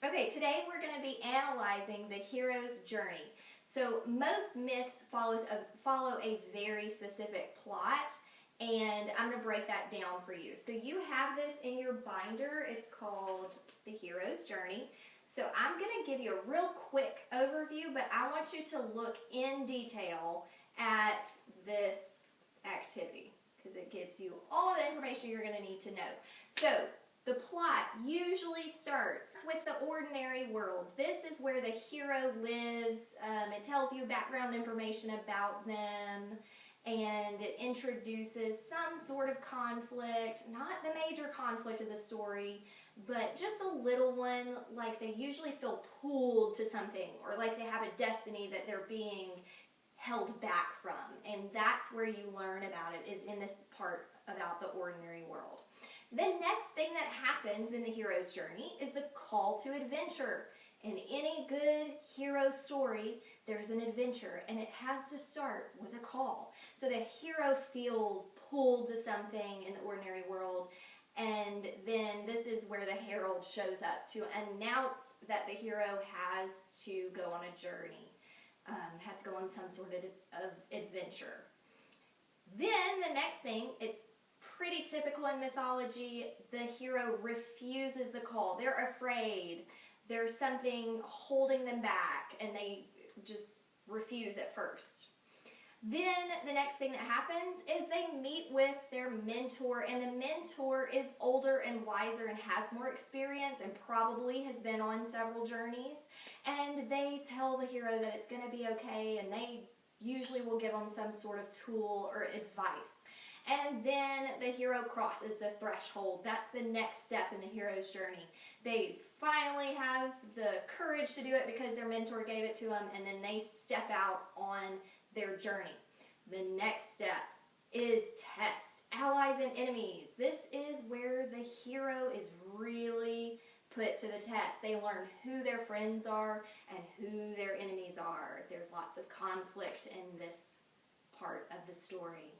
Okay, today we're going to be analyzing the hero's journey. So most myths follow a very specific plot, and I'm going to break that down for you. So you have this in your binder. It's called The Hero's Journey. So I'm going to give you a real quick overview, but I want you to look in detail at this activity because it gives you all the information you're going to need to know. So the plot usually starts with the ordinary world. This is where the hero lives. It tells you background information about them, and it introduces some sort of conflict, not the major conflict of the story, but just a little one, like they usually feel pulled to something, or like they have a destiny that they're being held back from. And that's where you learn about it, is in this part about the ordinary world. The next thing that happens in the hero's journey is the call to adventure. In any good hero story, there's an adventure, and it has to start with a call. So the hero feels pulled to something in the ordinary world, and then this is where the herald shows up to announce that the hero has to go on a journey, has to go on some sort of adventure. Then the next thing, it's pretty typical in mythology, the hero refuses the call. They're afraid. There's something holding them back, and they just refuse at first. Then the next thing that happens is they meet with their mentor, and the mentor is older and wiser and has more experience and probably has been on several journeys, and they tell the hero that it's going to be okay, and they usually will give them some sort of tool or advice. And then the hero crosses the threshold. That's the next step in the hero's journey. They finally have the courage to do it because their mentor gave it to them, and then they step out on their journey. The next step is test allies and enemies. This is where the hero is really put to the test. They learn who their friends are and who their enemies are. There's lots of conflict in this part of the story.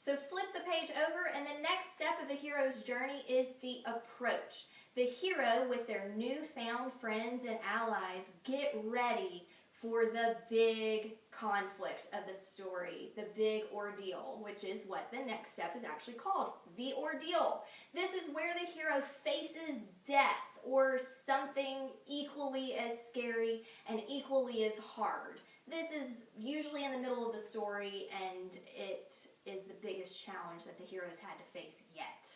So flip the page over, and the next step of the hero's journey is the approach. The hero, with their newfound friends and allies, get ready for the big conflict of the story, the big ordeal, which is what the next step is actually called, the ordeal. This is where the hero faces death or something equally as scary and equally as hard. This is usually in the middle of the story, and it is the biggest challenge that the heroes had to face yet.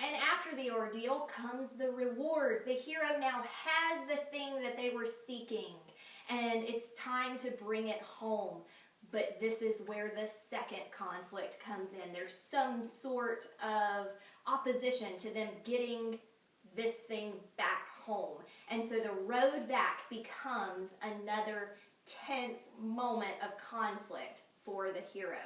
And after the ordeal comes the reward. The hero now has the thing that they were seeking, and it's time to bring it home. But this is where the second conflict comes in. There's some sort of opposition to them getting this thing back home. And so the road back becomes another tense moment of conflict for the hero.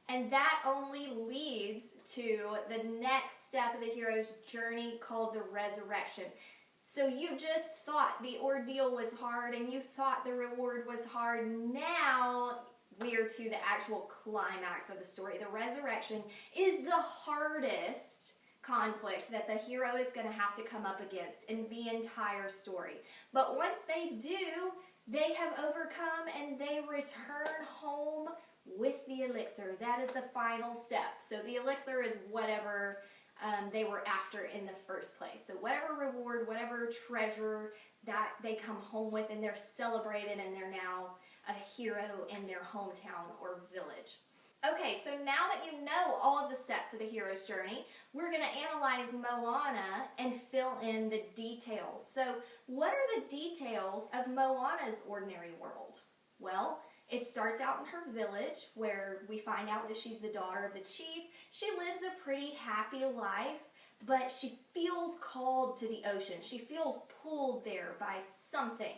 And that only leads to the next step of the hero's journey, called the resurrection. So you just thought the ordeal was hard, and you thought the reward was hard. Now we're to the actual climax of the story. The resurrection is the hardest conflict that the hero is going to have to come up against in the entire story. But once they do, they have overcome, and they return home with the elixir. That is the final step. So the elixir is whatever they were after in the first place. So whatever reward, whatever treasure that they come home with, and they're celebrated, and they're now a hero in their hometown or village. Okay, so now that you know all of the steps of the hero's journey, we're going to analyze Moana and fill in the details. So what are the details of Moana's ordinary world? Well, it starts out in her village, where we find out that she's the daughter of the chief. She lives a pretty happy life, but she feels called to the ocean. She feels pulled there by something.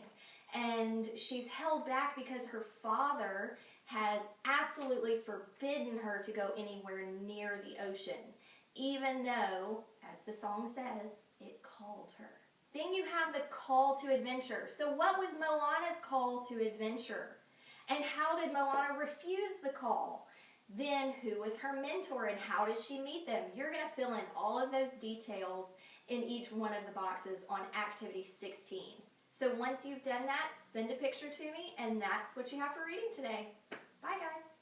And she's held back because her father has absolutely forbidden her to go anywhere near the ocean, even though, as the song says, it called her. Then you have the call to adventure. So what was Moana's call to adventure? And how did Moana refuse the call? Then who was her mentor, and how did she meet them? You're going to fill in all of those details in each one of the boxes on activity 16. So once you've done that, send a picture to me, and that's what you have for reading today. Bye, guys.